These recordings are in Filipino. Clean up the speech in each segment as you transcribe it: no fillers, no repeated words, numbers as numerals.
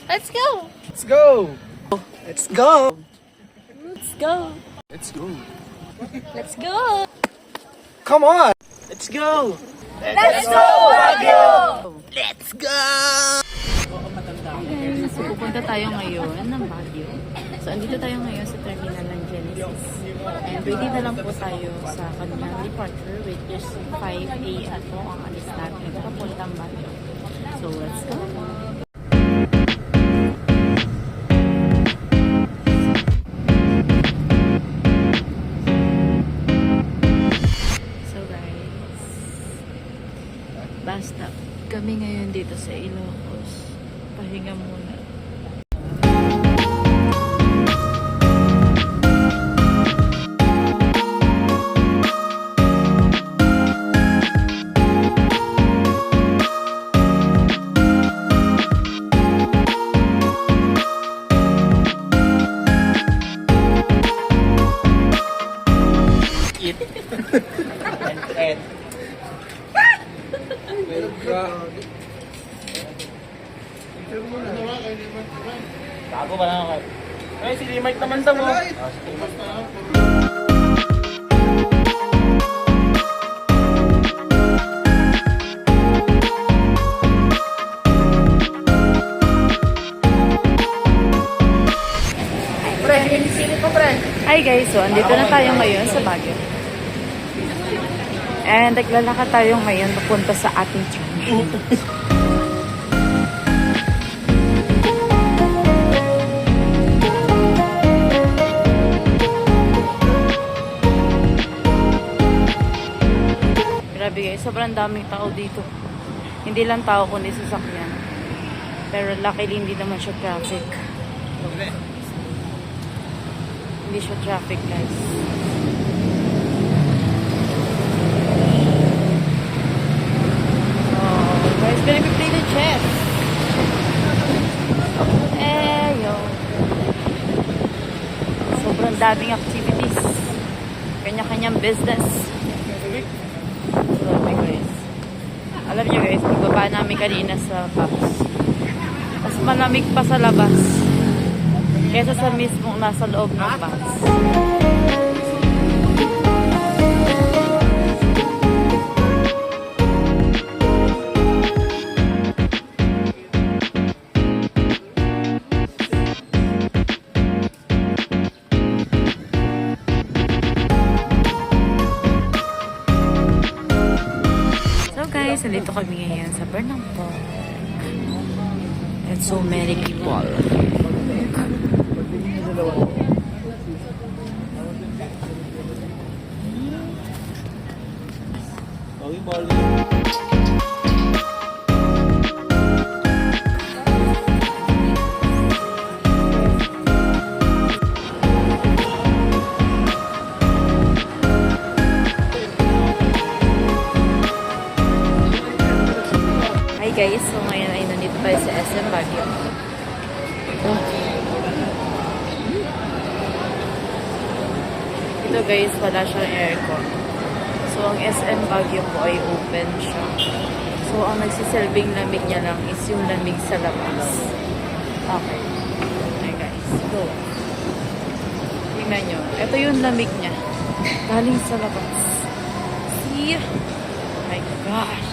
Let's go! Let's go! Let's go! Let's go! Let's go! Let's go! Come on! Let's go! Let's go, Baguio! Let's go! Guys, so pupunta tayo ngayon ng Baguio. So, andito tayo ngayon sa terminal ng Genesis. And ready na lang po tayo sa kanilang departure, which is 5 a.m. po ang alis natin papuntang Baguio. So, let's go! So guys, basta kami ngayon dito sa Ilocos. Pahinga muna. And Gago ba na ako? Ay, si Limite naman daw mo. Pre, sino pa pre? Hi guys, so andito na tayo ngayon sa Baguio. And naglalakad tayo ngayon papunta sa ating church. Grabe guys, sobrang daming tao dito. Hindi lang tao kundi sasakyan. Pero luckily hindi naman siya traffic. Hindi siya traffic guys. Guys, gonna be play the chess. Yo. Sobrang daming activities. Kanya-kanyang business. Grabe guys. Alam niyo guys, pagbaba namin kanina sa bus. Mas malamig pa sa labas kesa sa mismong nasa loob ng bus. Nandito kami ngayon sa Burnham Park. And so many people. Guys, so ngayon ay nandito tayo sa SM Baguio. Ito guys, wala siyang aircon. So ang SM Baguio po ay open siya. So ang nagsisilbing lamig niya lang is yung lamig sa labas. Okay. Okay guys, go. Tingnan nyo. Ito yung lamig niya. Galing sa labas. See? Oh my gosh.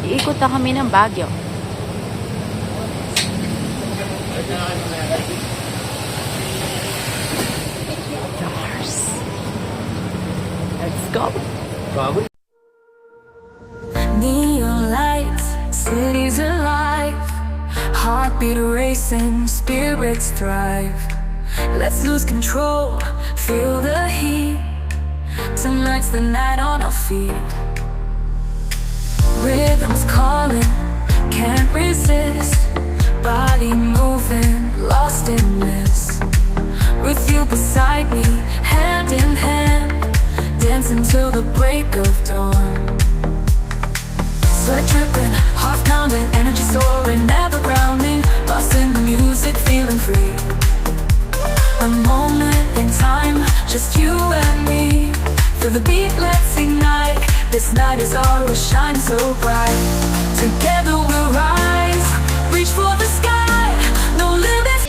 Ikot na kami ng Baguio. Jars. Let's go. Bago. Neon lights, cities alive, heartbeat racing, spirits thrive. Let's lose control, feel the heat. Tonight's the night on our feet. Rhythms calling, can't resist. Body moving, lost in this. With you beside me, hand in hand, dancing till the break of dawn. Sweat dripping, heart pounding, energy soaring, never grounding. Lost in the music, feeling free. A moment in time, just you and me. Feel the beat, let's ignite. This night is ours, shine so bright. Together we'll rise, reach for the sky. No limits.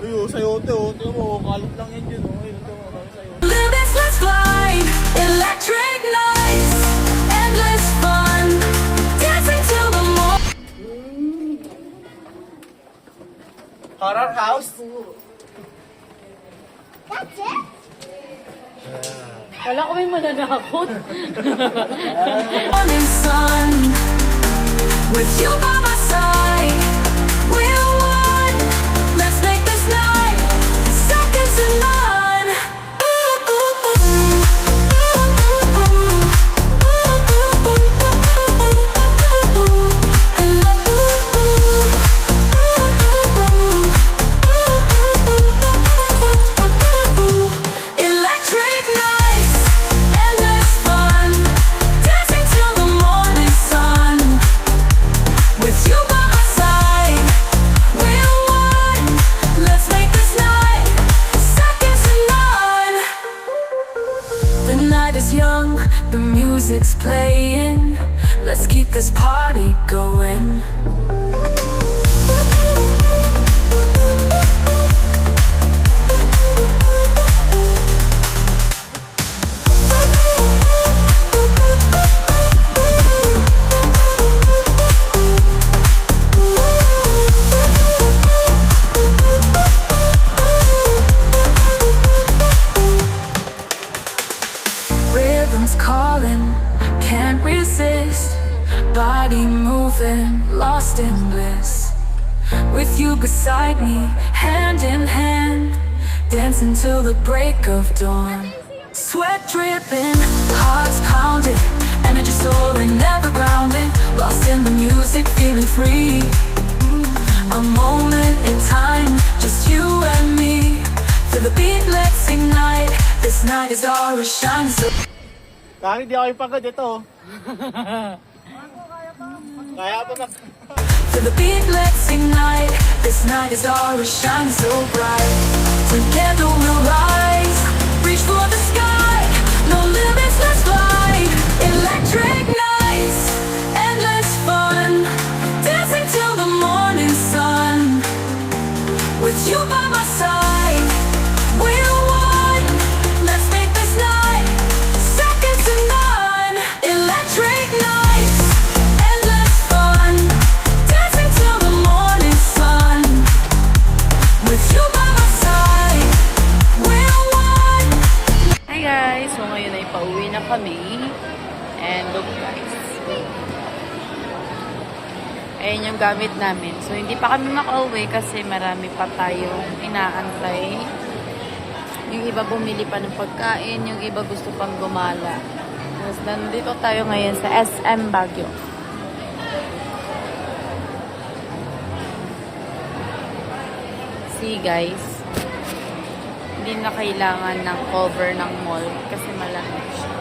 Uy, sayote, mo. Kalat lang yan yun, oh. Ayun, ito mo. Sayote. Limits, let's fly. Electric nights, endless fun. Dancing till the morning. Horror house? Wala ko may mananakot. Morning sun, with you by my side, we're one. Let's make this night seconds to none. Electric nights, endless fun, dancing till the morning sun. With you by my side, we're one. Let's make this night seconds to none. The night is young, the music's playing. Let's keep this party going. Rhythms calling, can't resist. Body moving, lost in bliss. With you beside me, hand in hand, dancing till the break of dawn. Sweat dripping, hearts pounding, energy soaring, never grounding. Lost in the music, feeling free. A moment in time, just you and me. Feel the beat, let's ignite. This night is ours, shine so. Kahit di ako ipagod ito. Kaya pa mag... Feel the beat, let's ignite. This night is ours, shine so bright. Together we'll rise, reach for the sky. No limits, let's fly. Electric nights, endless fun, dancing till the morning sun. With you by my side, we're one. Let's make this night seconds to none. Electric nights, endless fun, dancing till the morning sun. With you by my side, we're one. Hi guys! So ngayon ay pauwi na kami. And look guys. Ayan yung gamit namin. So hindi pa kami makauwi kasi marami pa tayong inaantay. Yung iba bumili pa ng pagkain, yung iba gusto pang gumala. Tapos nandito tayo ngayon sa SM Baguio. See guys, hindi na kailangan ng cover ng mall kasi malamig siya.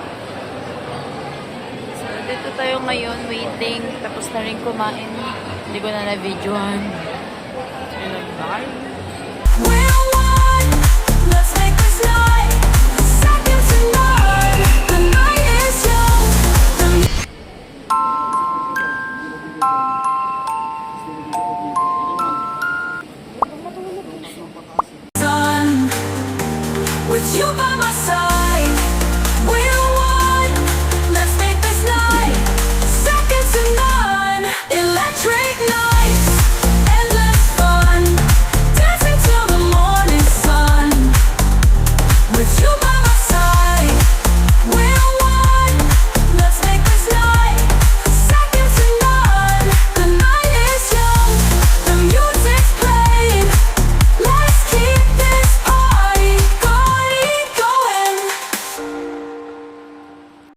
So dito tayo ngayon waiting, tapos na rin kumain. Hindi ko na na-videoan. Bye!